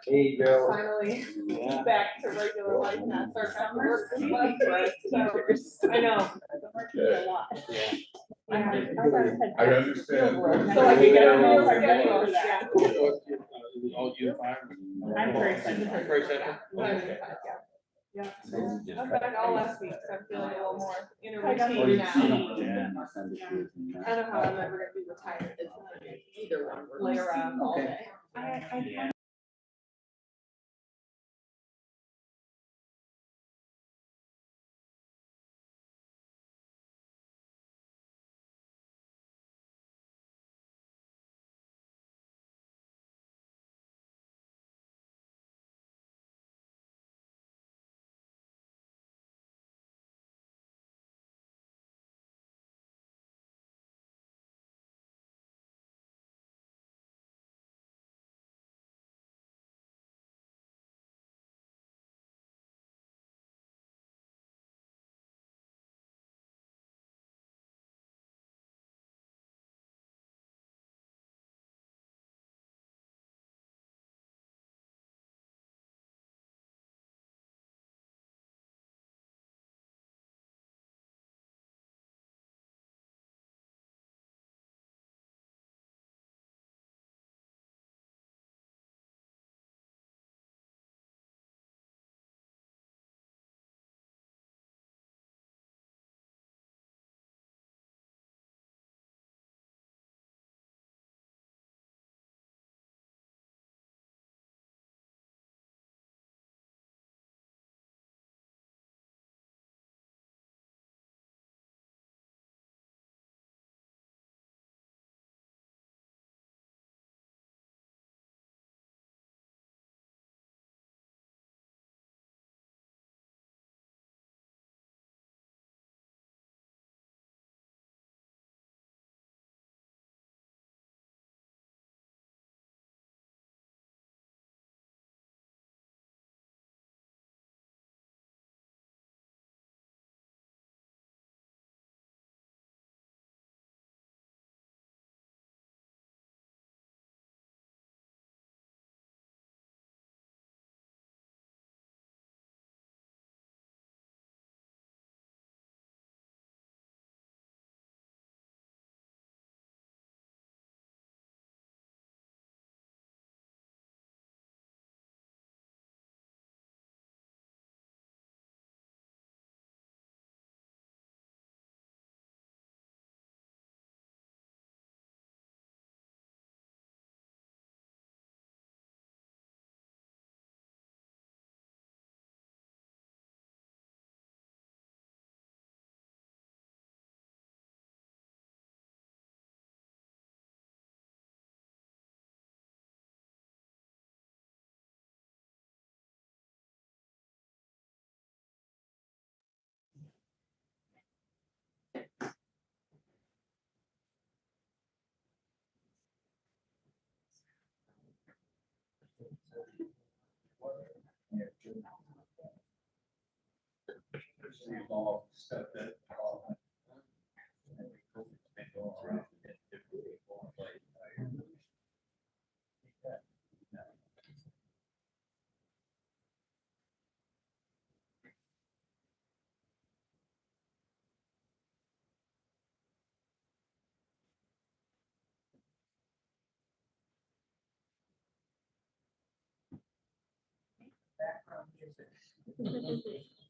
Hey, Joe. Finally Yeah. back to regular life now, start back to work this month for us, so, I know. A lot. Yeah. I understand. So I can get a real schedule, yeah. All unified? I'm very sensitive. Very sensitive? Okay. Yeah. I'm back all last week, so I'm feeling a little more in a I got routine the now. routine. I know how I'm never gonna be retired. It's not either one, lay around all day. I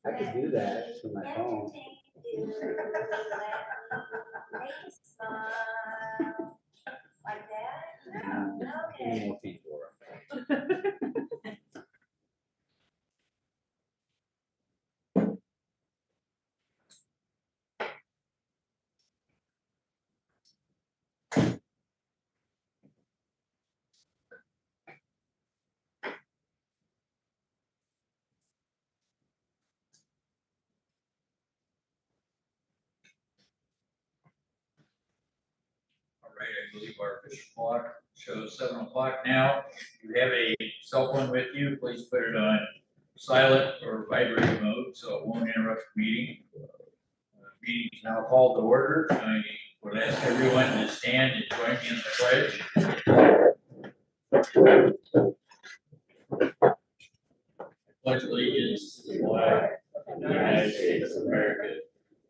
I could do that from my phone. Like that? Okay. All right, I believe our official clock shows 7 o'clock now. If you have a cell phone with you, please put it on silent or vibrate mode so it won't interrupt the meeting. Meeting is now called to order. I would ask everyone to stand and join me in the pledge. Pledge allegiance to the flag of the United States of America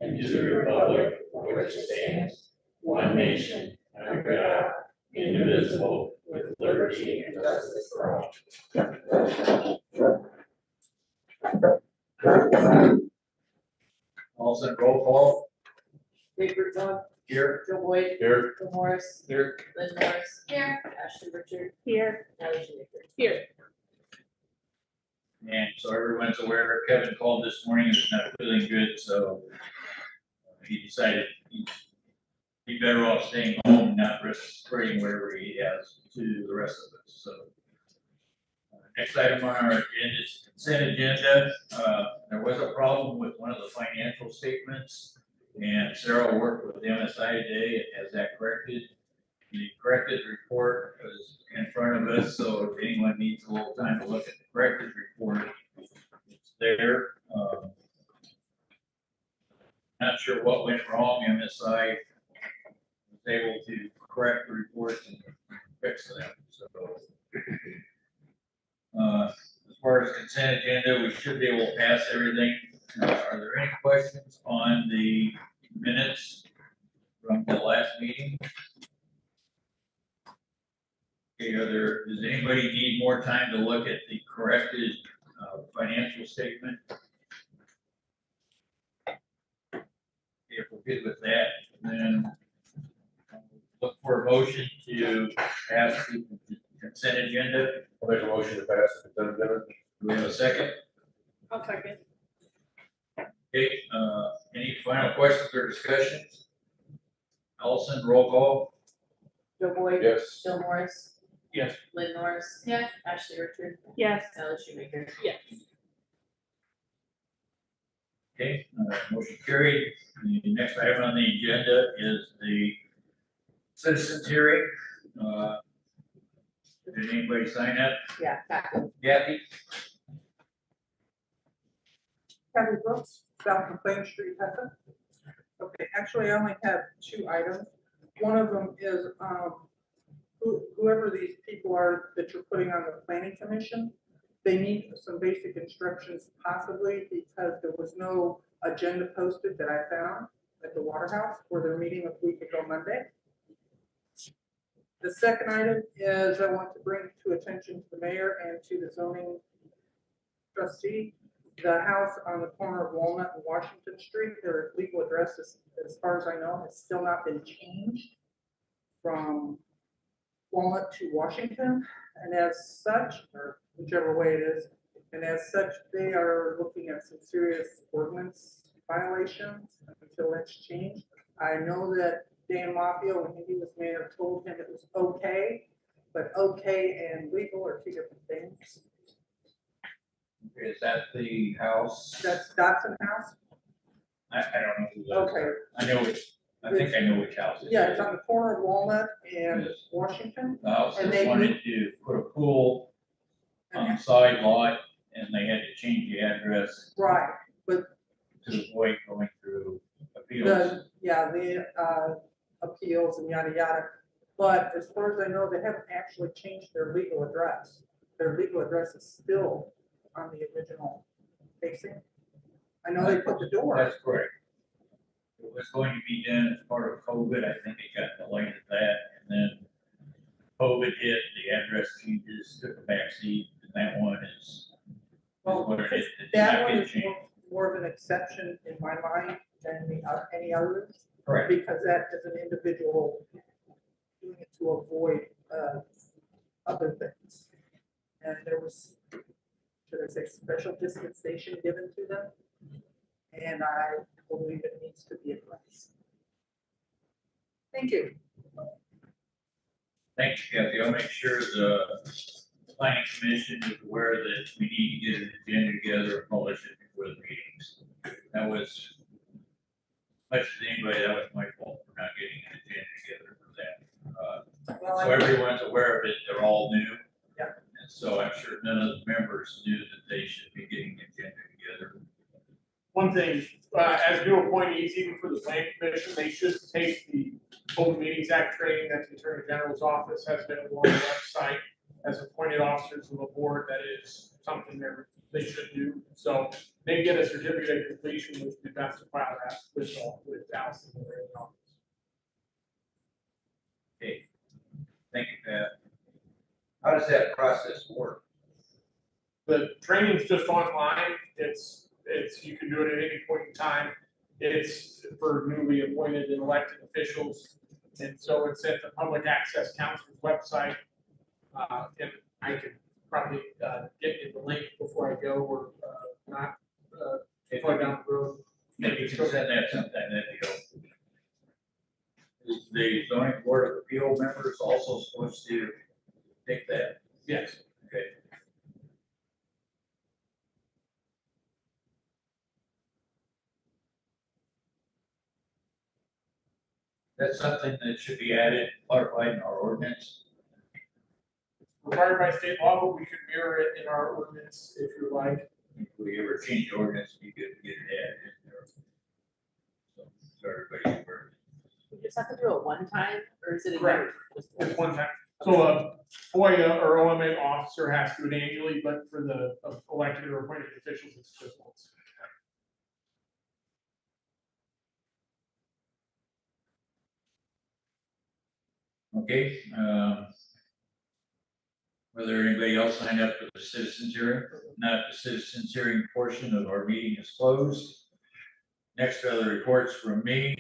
and to the republic for which it stands, one nation, under God, indivisible, with liberty and justice for all. Also, roll call. Dave Rutzon, Here. Joe Boyd, Here. Bill Morris, Here. Lynn Norris. Here. Ashley Richard, Here, Ellie Shoemaker. Here. And so everyone's aware, Kevin called this morning, is not feeling good, so he decided he'd be better off staying home, not risk spreading whatever he has to the rest of us, so. Next item on our agenda is consent agenda. There was a problem with one of the financial statements, and Sarah worked with MSI today and has that corrected. The corrected report is in front of us, so if anyone needs a little time to look at the corrected report, it's there. Not sure what went wrong. MSI was able to correct the reports and fix them, so. As far as consent agenda, we should be able to pass everything. Are there any questions on the minutes from the last meeting? Okay, does anybody need more time to look at the corrected financial statement? If we're good with that, then look for a motion to pass the consent agenda. I'll make a motion to pass the consent agenda. Do we have a second? I'll second. Okay, any final questions or discussions? Allison, roll call. Joe Boyd. Yes. Bill Morris. Yes. Lynn Norris. Yeah. Ashley Richard, yes, Ellie Shoemaker. Yes. Okay, motion carried. The next item on the agenda is the citizens hearing. Did anybody sign up? Yeah, back. Kathy? Kathy Brooks, South McLean Street, Hudson. Okay, actually, I only have 2 items. One of them is, whoever these people are that you're putting on the planning commission, they need some basic instructions possibly because there was no agenda posted that I found at the Waterhouse for their meeting a week ago Monday. The second item is I want to bring to attention to the mayor and to the zoning trustee, the house on the corner of Walnut and Washington Street, their legal address is, as far as I know, has still not been changed from Walnut to Washington. And as such, or whichever way it is, and as such, they are looking at some serious ordinance violations until that's changed. I know that Dan Mafio, when he was mayor, told him it was okay, but okay and legal are 2 different things. Is that the house? That's Dotson House. I don't know who that is. Okay, I know which, I think I know which house it is. yeah, it's on the corner of Walnut and Yes. Washington. The house and that they wanted to put a pool on And- the side lot, and they had to change the address Right, but to avoid going through appeals. the appeals and yada yada. But as far as I know, they haven't actually changed their legal address. Their legal address is still on the original facing. I know they put the door. That's correct. It was going to be done as part of COVID. I think it got delayed at that, and then COVID hit, the address changes, took a backseat, and that one is Well, what it is. It did that not one get is changed. more of an exception in my mind than any others. Correct. Because that is an individual doing it to avoid other things. And there was, should I say, special dispensation given to them. And I believe it needs to be addressed. Thank you. Thanks, Kathy. I'll make sure the planning commission is aware that we need to get an agenda together and publish it before the meetings. That was, much as anybody, that was my fault for not getting an agenda together for that. Well, So everyone's aware of it. They're all new. Yeah. And so I'm sure none of the members knew that they should be getting an agenda together. One thing, as new appointees, even for the planning commission, they should take the Open Meetings Act training that the Attorney General's office has been on the website. as appointed officers of the board, that is something they should do. So they get a certificate of completion, which we have to file that with Allison. in the office. Okay, thank you, Pat. How does that process work? The training's just online. It's, you can do it at any point in time. It's for newly appointed and elected officials. And so it's at the Public Access Council's website. And I could probably get you the link before I go, or not, before I down the road. Maybe you can send that sometime, that'd be helpful. Is the zoning board of appeal members also supposed to take that? Yes. Okay. That's something that should be added, clarified in our ordinance. Required by state law, but we could mirror it in our ordinance if you like. If we ever change the ordinance, we could get it added in there. So everybody's aware. We just have to do it one time, or is it a year? Correct. Just one time. So a FOIA or OMA officer has to do it annually, but for the elected or appointed officials, it's just once. Okay, whether anybody else signed up for the citizens hearing? Not, the citizens hearing portion of our meeting is closed. Next are the reports from me.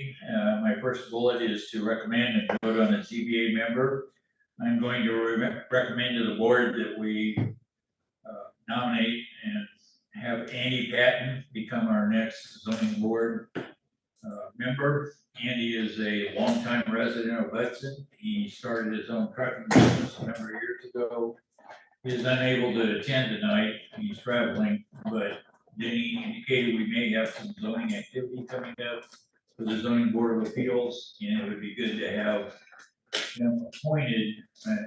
My first bullet is to recommend and vote on a ZBA member. I'm going to recommend to the board that we nominate and have Andy Patton become our next zoning board member. Andy is a longtime resident of Hudson. He started his own trucking business a number of years ago. He is unable to attend tonight. He's traveling, but then he indicated we may have some zoning activity coming up for the zoning board of appeals, and it would be good to have him appointed,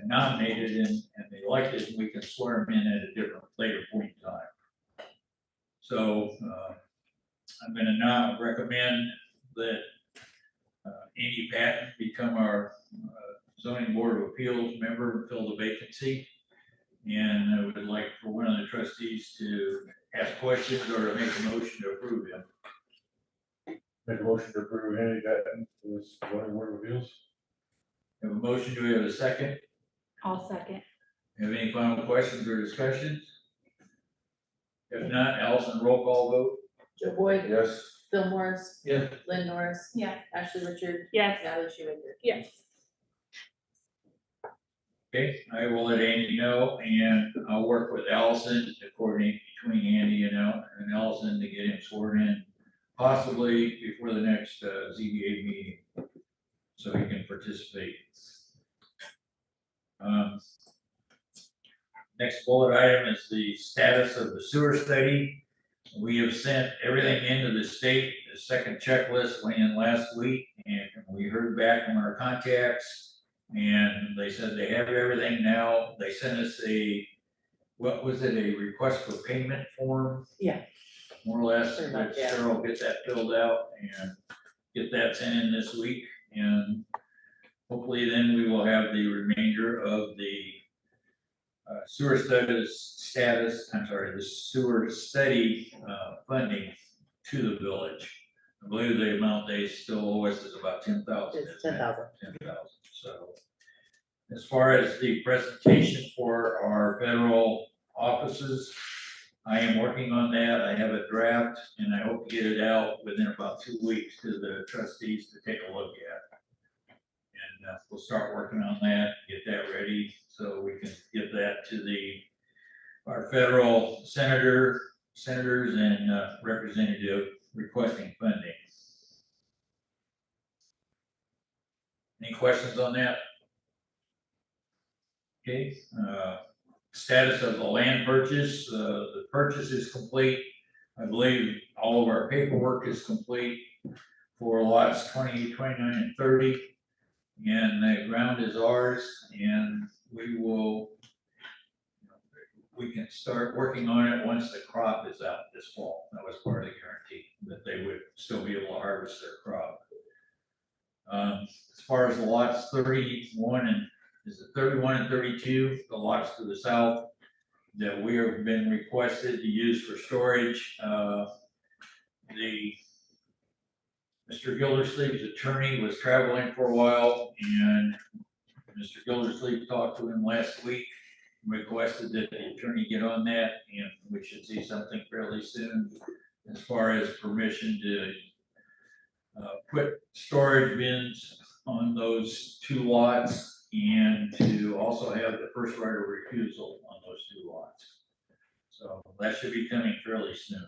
nominated, and elected, and we can swear him in at a different later point in time. So I'm going to now recommend that Andy Patton become our zoning board of appeals member and fill the vacancy. And I would like for one of the trustees to ask questions or to make a motion to approve him. Make a motion to approve Andy Patton for this zoning board of appeals. Have a motion, do we have a second? I'll second. Have any final questions or discussions? If not, Allison, roll call vote. Joe Boyd, Yes. Bill Morris, Yes. Lynn Norris. Yeah. Ashley Richard. Yes. Natalie Schumacher. Yes. Okay, I will let Andy know, and I'll work with Allison to coordinate between Andy and Allison to get him sworn in, possibly before the next ZBA meeting, so he can participate. Next bullet item is the status of the sewer study. We have sent everything into the state. The second checklist went in last week, and we heard back from our contacts, and they said they have everything now. They sent us a, what was it, a request for payment form? Yeah. More or less, Pretty much, which yeah. Cheryl will get that filled out and get that sent in this week, and hopefully then we will have the remainder of the sewer status, the sewer study funding to the village. I believe the amount they still owe us is about 10,000. It's 10,000. 10,000, so. As far as the presentation for our federal offices, I am working on that. I have a draft, and I hope to get it out within about 2 weeks to the trustees to take a look at. And we'll start working on that, get that ready, so we can get that to our federal senators and representative requesting funding. Any questions on that? Okay, status of the land purchase, the purchase is complete. I believe all of our paperwork is complete for lots 20, 29, and 30. And the ground is ours, and we can start working on it once the crop is out this fall. That was part of the guarantee, that they would still be able to harvest their crop. As far as the lots 31 and is it 31 and 32, the lots to the south that we have been requested to use for storage. Mr. Gildersleeve's attorney was traveling for a while, and Mr. Gildersleeve talked to him last week, requested that the attorney get on that, and we should see something fairly soon as far as permission to put storage bins on those 2 lots, and to also have the first right of refusal on those 2 lots. So that should be coming fairly soon.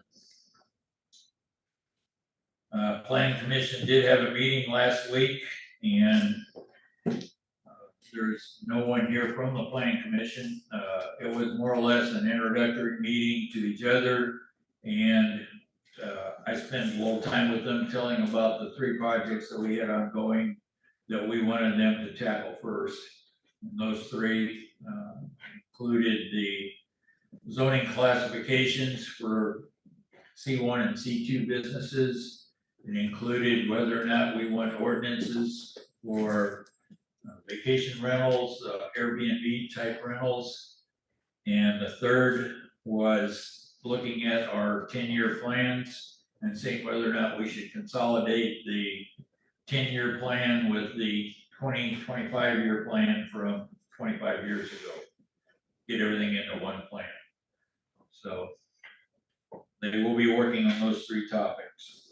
Planning Commission did have a meeting last week, and there's no one here from the Planning Commission. It was more or less an introductory meeting to each other, and I spent a little time with them telling about the 3 projects that we had ongoing that we wanted them to tackle first. And those 3 included the zoning classifications for C1 and C2 businesses. It included whether or not we want ordinances for vacation rentals, Airbnb type rentals. And the 3rd was looking at our 10-year plans and seeing whether or not we should consolidate the 10-year plan with the 25-year plan from 25 years ago. Get everything into one plan. So they will be working on those 3 topics.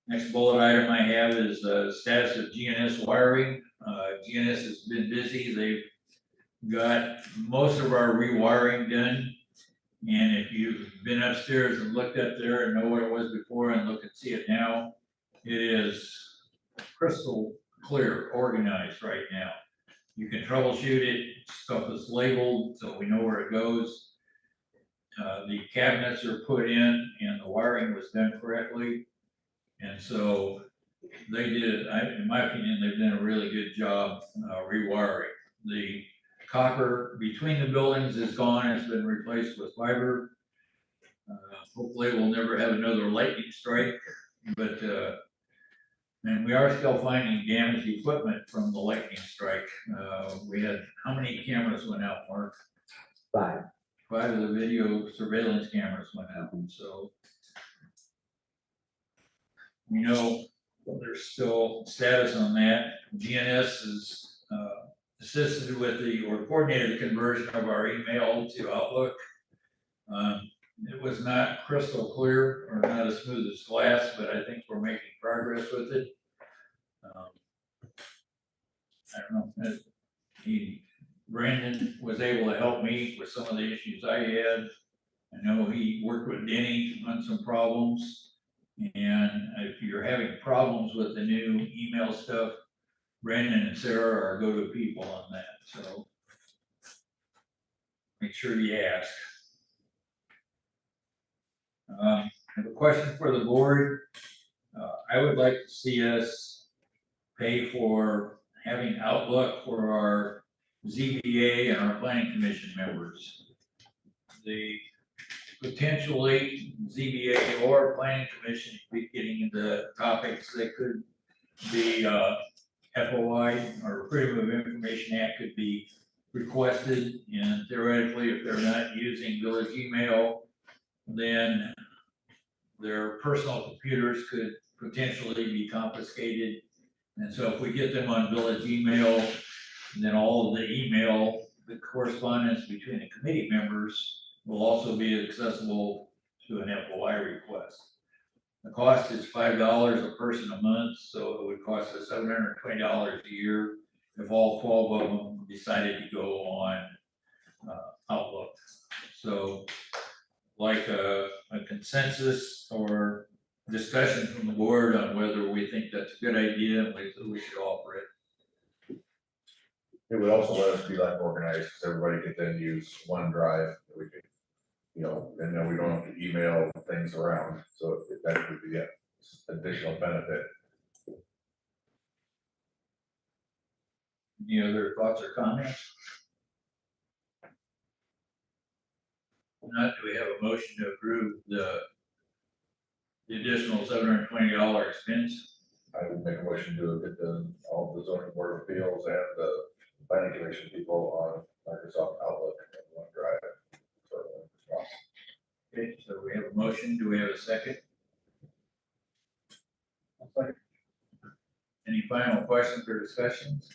Next bullet item I have is the status of GNS wiring. GNS has been busy. They've got most of our rewiring done. And if you've been upstairs and looked up there and know what it was before and look and see it now, it is crystal clear, organized right now. You can troubleshoot it, stuff is labeled so we know where it goes. The cabinets are put in and the wiring was done correctly. And so they did, in my opinion, they've done a really good job rewiring. The copper between the buildings is gone, it's been replaced with fiber. Hopefully we'll never have another lightning strike, but and we are still finding damaged equipment from the lightning strike. We had, how many cameras went out, Mark? 5. 5 of the video surveillance cameras went out, so. We know there's still status on that. GNS is assisted with or coordinated the conversion of our email to Outlook. It was not crystal clear or not as smooth as glass, but I think we're making progress with it. I don't know. Brandon was able to help me with some of the issues I had. I know he worked with Denny on some problems. And if you're having problems with the new email stuff, Brandon and Sarah are go-to people on that, so make sure you ask. I have a question for the board. I would like to see us pay for having Outlook for our ZBA and our planning commission members. The potentially ZBA or planning commission be getting into topics that could be FOI or Freedom of Information Act could be requested, and theoretically, if they're not using village email, then their personal computers could potentially be confiscated. And so if we get them on village email, then all of the email, the correspondence between the committee members will also be accessible to an FOI request. The cost is $5 a person a month, so it would cost us $720 a year if all 12 of them decided to go on Outlook. So like a consensus or discussion from the board on whether we think that's a good idea and we should offer it. It would also let us be like organized, because everybody could then use OneDrive, we could, and then we don't have to email things around, so that would be an additional benefit. Any other thoughts or comments? If not, do we have a motion to approve the additional $720 expense? I would make a motion to get all the zoning board of appeals and the planning commission people on Microsoft Outlook and OneDrive. for response. Okay, so we have a motion, do we have a second? Any final questions or discussions?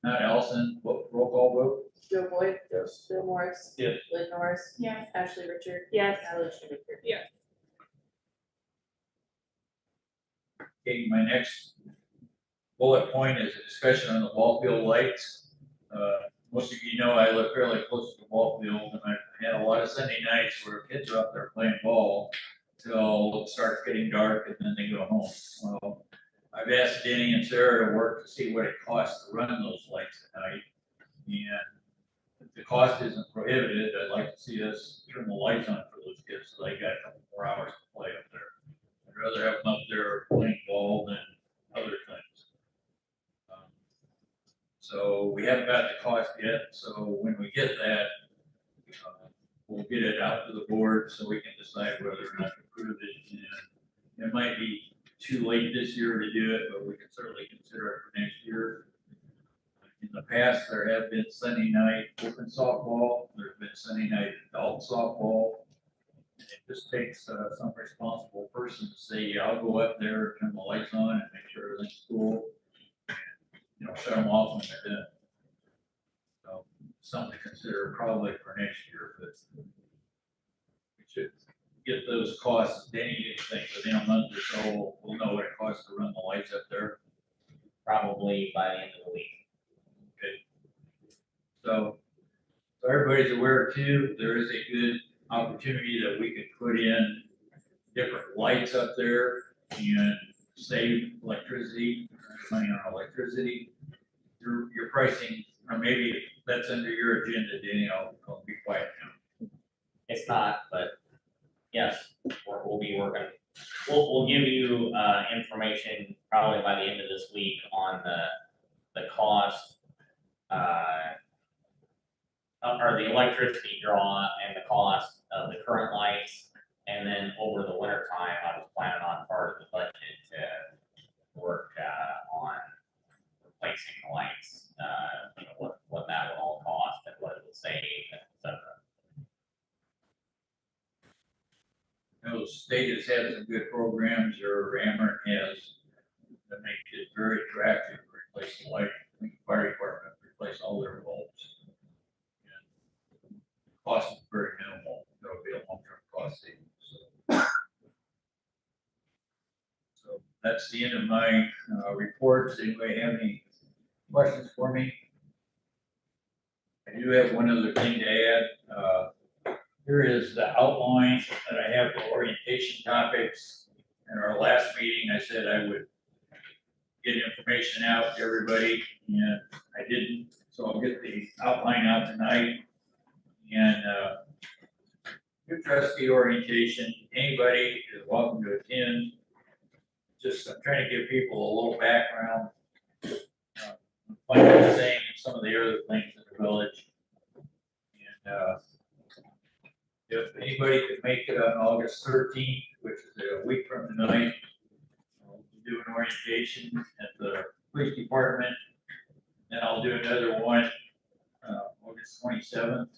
Not Allison, roll call vote? Joe Boyd, Yes. Bill Morris. Yes. Lynn Norris, Yes. Ashley Richard. Yes. Ally Schumacher. Yes. Okay, my next bullet point is a discussion on the ball field lights. Most of you know I live fairly close to the ball field, and I've had a lot of Sunday nights where kids are out there playing ball till it starts getting dark and then they go home. Well, I've asked Denny and Sarah to work to see what it costs to run those lights at night. And if the cost isn't prohibited, I'd like to see us turn the lights on for those kids, so they got a couple more hours to play up there. I'd rather have them up there playing ball than other things. So we haven't got the cost yet, so when we get that, we'll get it out to the board so we can decide whether or not to approve it. And it might be too late this year to do it, but we can certainly consider it for next year. In the past, there have been Sunday night open softball, there's been Sunday night adult softball. It just takes some responsible person to say, yeah, I'll go up there, turn the lights on and make sure everything's cool. You know, shut them off when they're done. So, something to consider probably for next year, but we should get those costs, Danny, think within a month or so, we'll know what it costs to run the lights up there. Probably by the end of the week. Okay. So everybody's aware too, there is a good opportunity that we could put in different lights up there and save electricity, money on electricity. Your pricing, or maybe that's under your agenda, Danny, I'll be quiet now. It's not, but yes, we'll be working. We'll give you information probably by the end of this week on the cost, or the electricity draw and the cost of the current lights. And then over the winter time, I was planning on part of the budget to work on replacing the lights, you know, what that would all cost and what it would save, et cetera. You know, the state has had some good programs, or Ameren has, that make it very attractive to replace the light. I think the fire department replace all their bulbs. And cost is very minimal, there'll be a long-term cost savings. So that's the end of my reports. Anybody have any questions for me? I do have one other thing to add. Here is the outline that I have for orientation topics. In our last meeting, I said I would get information out to everybody, and I didn't. So I'll get the outline out tonight. And your trustee orientation, anybody is welcome to attend. Just I'm trying to give people a little background, like I was saying, some of the other things in the village. And if anybody could make it on August 13th, which is a week from tonight, we'll do an orientation at the police department. Then I'll do another one August 27th,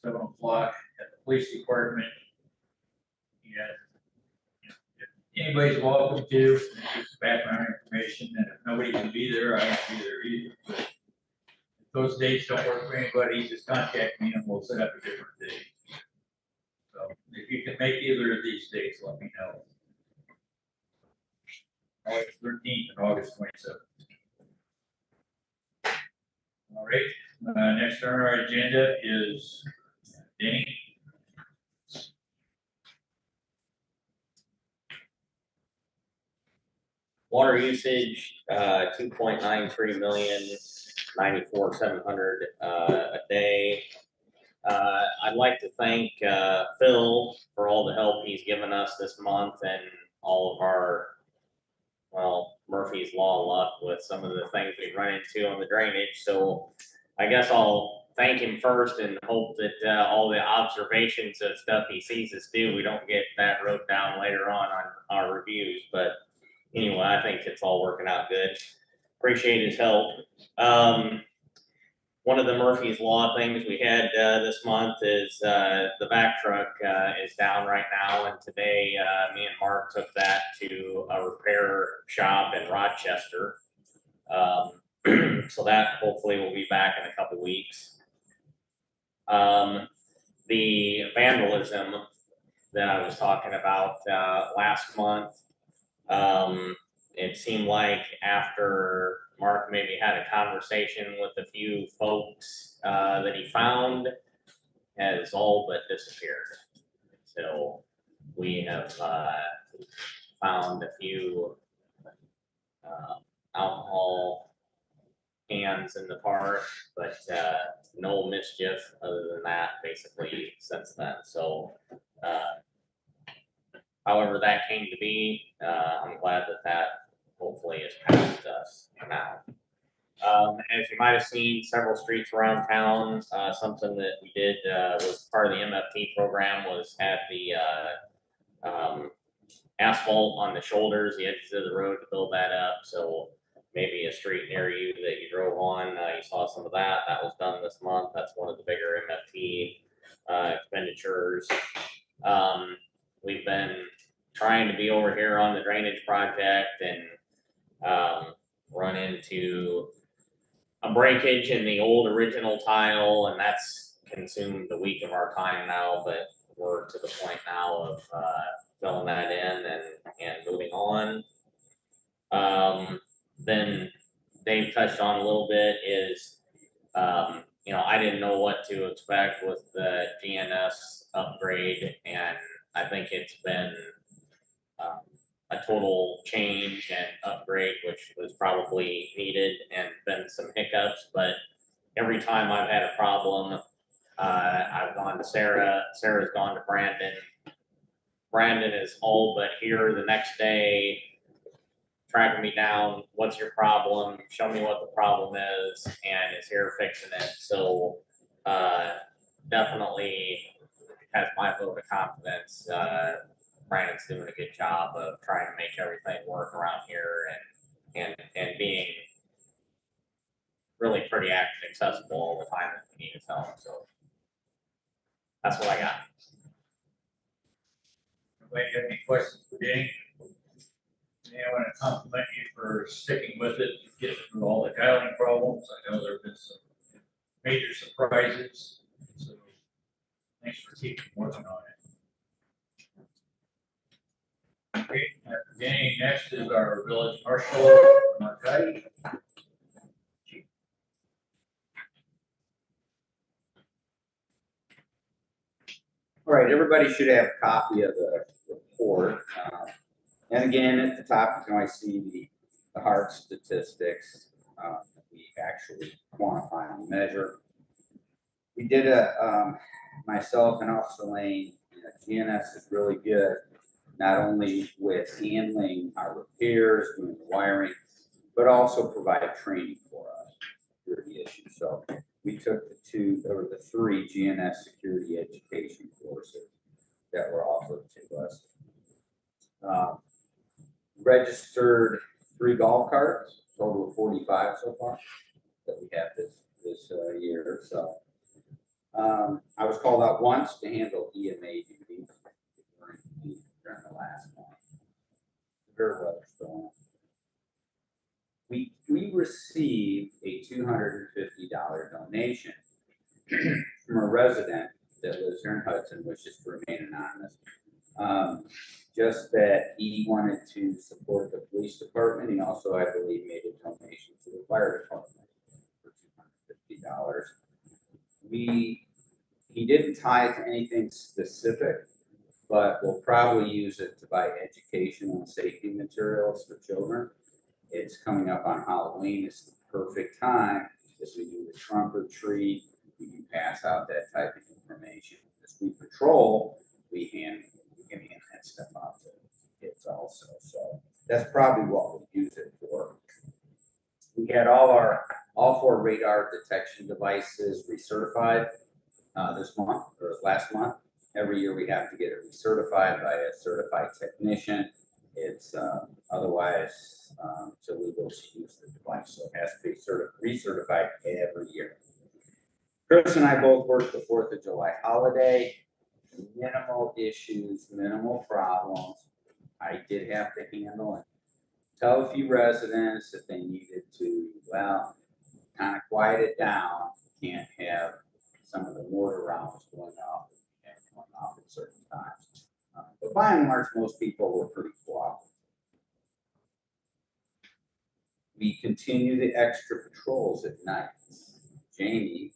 7 o'clock at the police department. And if anybody's welcome to, just background information, and if nobody can be there, I won't be there either. But if those dates don't work for anybody, just contact me and we'll set up a different date. So if you can make either of these dates, let me know. August 13th and August 27th. All right, next on our agenda is Denny. Water usage, 2.93 million, 94,700 a day. I'd like to thank Phil for all the help he's given us this month and all of our, well, Murphy's Law luck with some of the things we've run into on the drainage. So I guess I'll thank him first and hope that all the observations of stuff he sees us do, we don't get that wrote down later on our reviews. But anyway, I think it's all working out good. Appreciate his help. One of the Murphy's Law things we had this month is the back truck is down right now, and today me and Mark took that to a repair shop in Rochester. So that hopefully will be back in a couple weeks. The vandalism that I was talking about last month, it seemed like after Mark maybe had a conversation with a few folks that he found, has all but disappeared. So we have found a few alcohol cans in the park, but no mischief other than that basically since then. So however that came to be, I'm glad that hopefully is past us now. As you might have seen, several streets around town, something that we did was part of the MFT program was had the asphalt on the shoulders, the edges of the road to build that up. So maybe a street near you that you drove on, you saw some of that. That was done this month. That's one of the bigger MFT expenditures. We've been trying to be over here on the drainage project and run into a breakage in the old original tile, and that's consumed a week of our time now, but we're to the point now of filling that in and moving on. Then Dave touched on a little bit is, you know, I didn't know what to expect with the GNS upgrade, and I think it's been a total change and upgrade, which was probably needed, and been some hiccups, but every time I've had a problem, I've gone to Sarah, Sarah's gone to Brandon. Brandon is all but here the next day, tracking me down, what's your problem, show me what the problem is, and is here fixing it. So definitely has my vote of confidence. Brandon's doing a good job of trying to make everything work around here and being really pretty active and accessible all the time that we need his help. So that's what I got. Anybody got any questions for Danny? I want to compliment you for sticking with it, getting through all the tiling problems. I know there have been some major surprises, so thanks for keeping working on it. Okay, Danny, next is our village marshal, Marquetti. All right, everybody should have a copy of the report. And again, at the top, you can always see the hard statistics that we actually quantify and measure. We did myself and Officer Lane, GNS is really good, not only with handling our repairs, doing the wiring, but also provide training for us, security issues. So we took the three GNS security education courses that were offered to us. Registered 3 golf carts, total of 45 so far that we have this year. So I was called out once to handle EMA duties during the last one. Severe weather storm. We received a $250 donation from a resident that lives here in Hudson, wishes to remain anonymous. Just that he wanted to support the police department. He also, I believe, made a donation to the fire department for $250. He didn't tie it to anything specific, but we'll probably use it to buy educational and safety materials for children. It's coming up on Halloween. It's the perfect time as we do the trunk or treat. We can pass out that type of information. As we patrol, we can hand that stuff out to kids also. So that's probably what we'll use it for. We had all our all 4 radar detection devices recertified this month or last month. Every year we have to get it recertified by a certified technician. It's otherwise it's illegal to use the device, so it has to be recertified every year. Chris and I both worked the 4th of July holiday. Minimal issues, minimal problems. I did have to handle and tell a few residents that they needed to, well, kind of quiet it down. Can't have some of the mortar rounds going off at certain times. But by and large, most people were pretty cooperative. We continue the extra patrols at night. Jamie,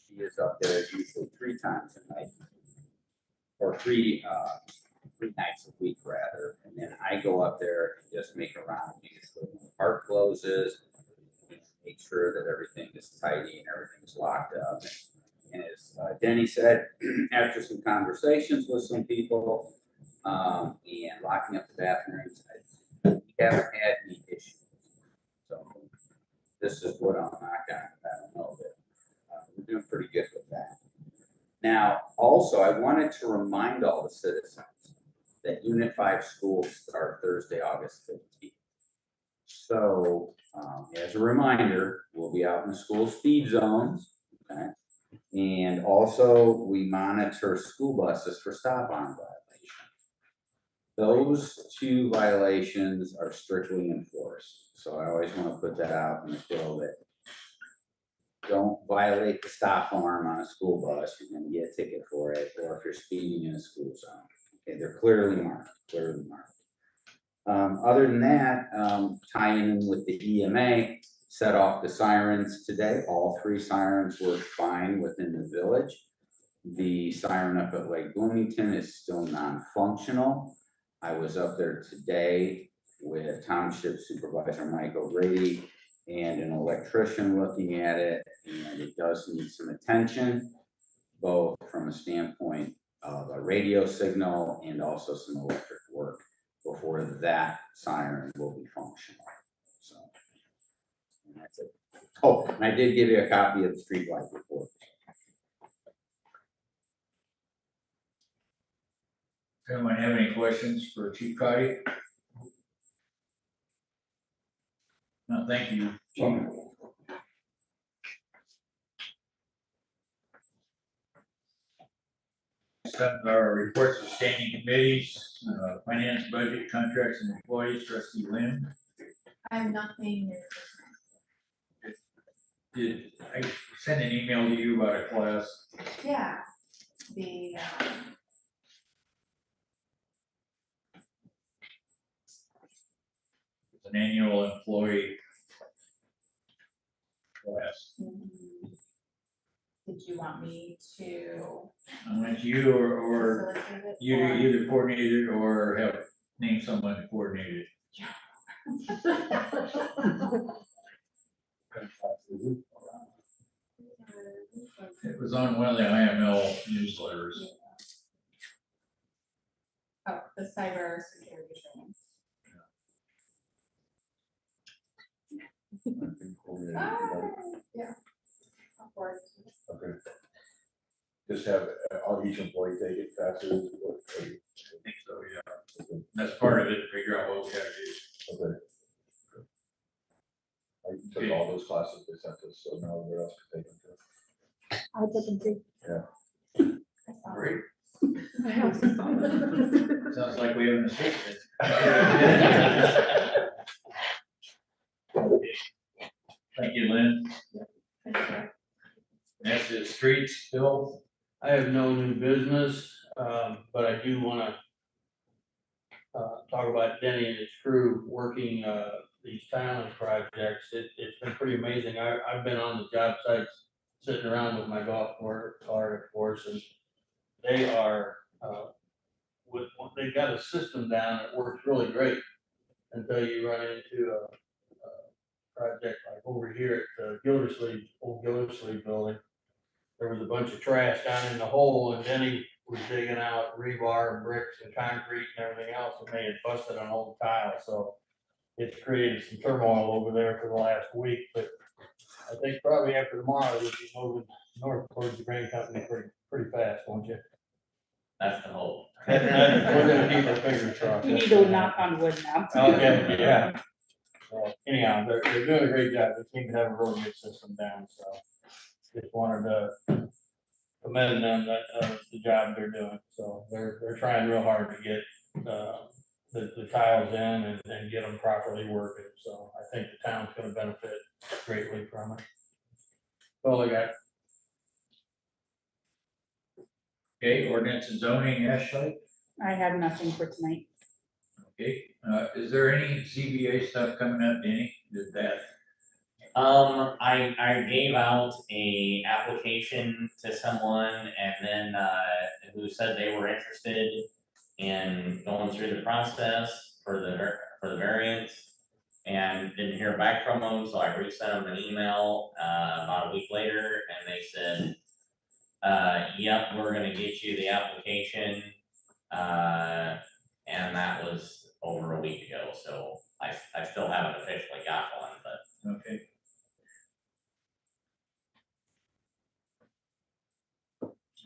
she is up there usually 3 times a night, or three nights a week rather. And then I go up there and just make a round, make sure when the park closes, make sure that everything is tidy and everything's locked up. And as Denny said, after some conversations with some people and locking up the bathrooms, we haven't had any issues. So this is what I'm not gonna, I don't know, but we're doing pretty good with that. Now, also, I wanted to remind all the citizens that Unit 5 schools start Thursday, August 15th. So as a reminder, we'll be out in the school speed zones, okay? And also we monitor school buses for stop arm violations. Those 2 violations are strictly enforced. So I always want to put that out in the field that don't violate the stop arm on a school bus, you're gonna get a ticket for it, or if you're speeding in a school zone. Okay, they're clearly marked, Other than that, tying in with the EMA, set off the sirens today. All 3 sirens work fine within the village. The siren up at Lake Bloomington is still non-functional. I was up there today with Township Supervisor Mike O'Grady and an electrician looking at it, and it does need some attention, both from a standpoint of a radio signal and also some electric work before that siren will be functional. So, and that's it. Oh, and I did give you a copy of the streetlight report. Anyone have any questions for Chief Cotty? No, thank you, Chief. Some of our reports of standing committees, finance, budget, contracts, and employees, trustee Lynn. I have nothing new. Did I send an email to you about a class? Yeah, the, It's an annual employee class. did you want me to I want you or facilitate it? you to or- either coordinate it or have name someone to coordinate it. It was on one of the IML newsletters. Oh, the cyber security training. Yeah. Of course. Okay. Just have each employee take it faster. I think so, yeah. That's part of it, to figure out what we gotta do. Okay. I took all those classes they sent us, so now everybody else can take them too. I took them too. I saw Great. I also saw that. Sounds like we have an assistant. Thank you, Lynn. it. Next is streets, Bill. I have no new business, but I do wanna talk about Denny and his crew working, these Thailand projects. It's been pretty amazing. I've been on the job sites, sitting around with my golf cart, of course, and they are, they've got a system down that works really great until you run into a project like over here at the Gildersleeve, old Gildersleeve building. There was a bunch of trash down in the hole, and Denny was digging out rebar and bricks and concrete and everything else, and they had busted an old tile, so it's created some turmoil over there for the last week, but I think probably after tomorrow, we'll be moving north towards the grain company pretty fast, won't you? That's the hope. We're gonna keep our fingers crossed. We need to knock on wood now. Okay, yeah. Well, anyhow, they're doing a great job. They seem to have a real good system down, so just wanted to commend them that, the job they're doing. So they're trying real hard to get, the tiles in and get them properly working. So I think the town's gonna benefit greatly from it. That's all I got. Okay, ordinance and zoning, Ashley. I have nothing for tonight. Okay, is there any ZBA stuff coming up, Danny? Did that? I gave out a application to someone and then, who said they were interested in going through the process for the variance. And didn't hear back from them, so I resent them an email, about a week later, and they said, yep, we're gonna get you the application. And that was over a week ago, so I still haven't officially got one, but. Okay.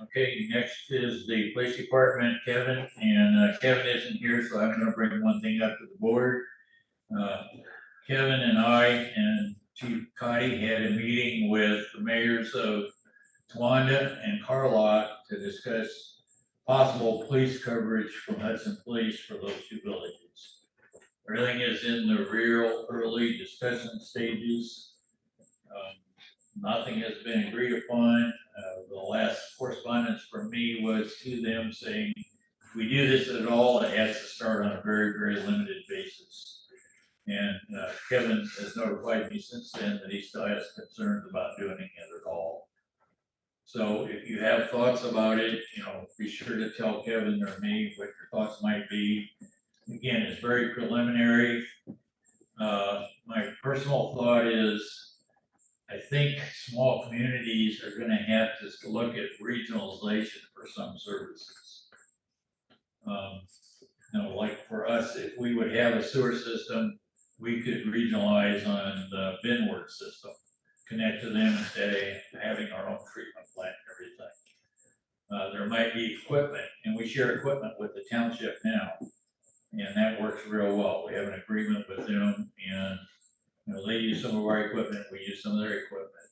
Okay, next is the police department, Kevin, and Kevin isn't here, so I'm gonna bring one thing up to the board. Kevin and I and Chief Cotty had a meeting with the mayors of Towanda and Carlock to discuss possible police coverage from Hudson Police for those two villages. Everything is in the real early discussion stages. Nothing has been agreed upon. The last correspondence from me was to them saying, if we do this at all, it has to start on a very, very limited basis. And Kevin has notified me since then that he still has concerns about doing it at all. So if you have thoughts about it, be sure to tell Kevin or me what your thoughts might be. Again, it's very preliminary. My personal thought is, I think small communities are gonna have to look at regionalization for some services. Like for us, if we would have a sewer system, we could regionalize on the Benward system, connect to them instead of having our own treatment plant and everything. There might be equipment, and we share equipment with the township now, and that works real well. We have an agreement with them, and they use some of our equipment, we use some of their equipment.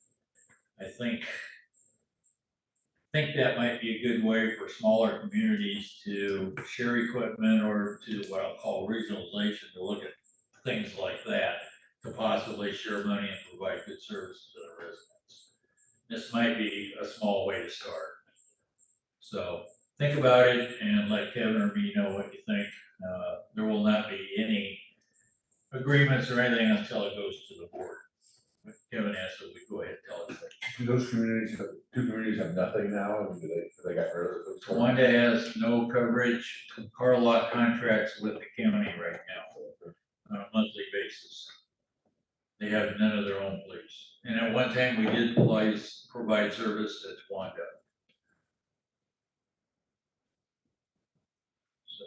I think that might be a good way for smaller communities to share equipment or to what I'll call regionalization, to look at things like that, to possibly share money and provide good services to the residents. This might be a small way to start. So think about it and let Kevin or me know what you think. There will not be any agreements or anything until it goes to the board. But Kevin asked that we go ahead and tell us that. Do those communities, two communities have nothing now, I mean, do they got rid of those? Towanda has no coverage, Carlock contracts with the county right now on a monthly basis. They have none of their own police. And at one time, we did provide service at Towanda. So.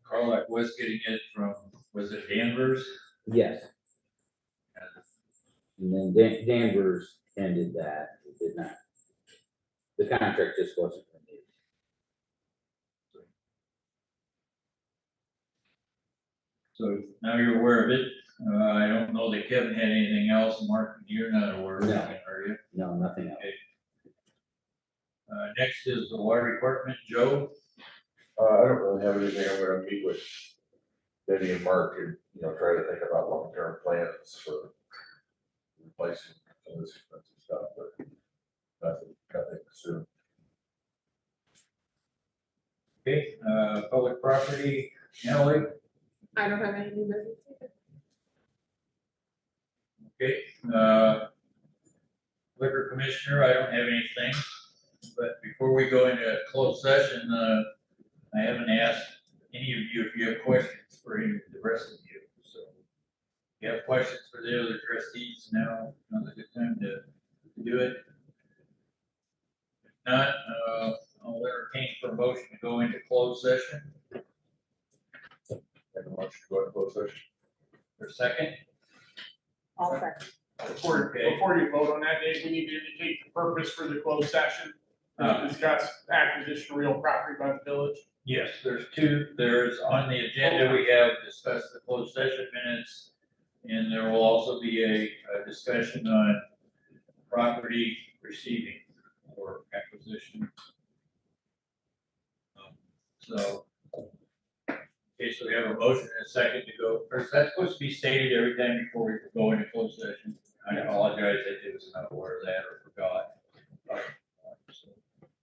Carlock was getting it from, was it Danvers? Yes. And then Danvers ended that, it did not. The contract just wasn't renewed. So now you're aware of it. I don't know that Kevin had anything else. Mark, you're not aware of No. anything, are you? No, nothing else. Okay. Next is the water department, Joe. I don't really have anything, I'm gonna meet with Denny and Mark and, try to think about long-term plans for replacing some of this expensive stuff, but nothing soon. Okay, public property, Natalie. I don't have any new business either. Okay, liquor commissioner, I don't have anything, but before we go into closed session, I haven't asked any of you if you have questions for any of the rest of you, so. If you have questions for the other trustees now, now's a good time to do it. If not, I'll entertain for a motion to go into closed session. second? All set. Before Okay. you vote on that, Dave, we need to indicate the purpose for the closed session. To discuss acquisition of real property by the village. Yes, there's on the agenda, we have discussed the closed session minutes. And there will also be a discussion on property receiving or acquisition. So, okay, so we have a motion and a second to go, first, that's supposed to be stated every time before we go into closed session. I apologize, I was not aware of that or forgot. So,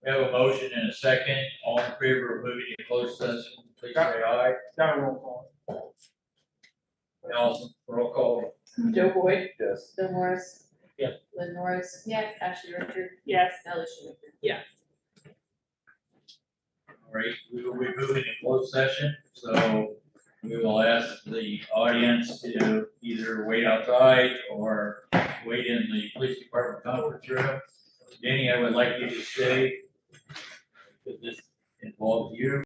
we have a motion and a second, all in favor of moving to closed session, please say aye. Got a roll call. Allison, roll call. Joe Boyd, Yes. Bill Morris. Yes. Lynn Norris. Yes. Ashley Richard. yes. Ellie Schmidt. Yes. All right, we will be moving to closed session, so we will ask the audience to either wait outside or wait in the police department conference room. Danny, I would like you to stay, because this involves you.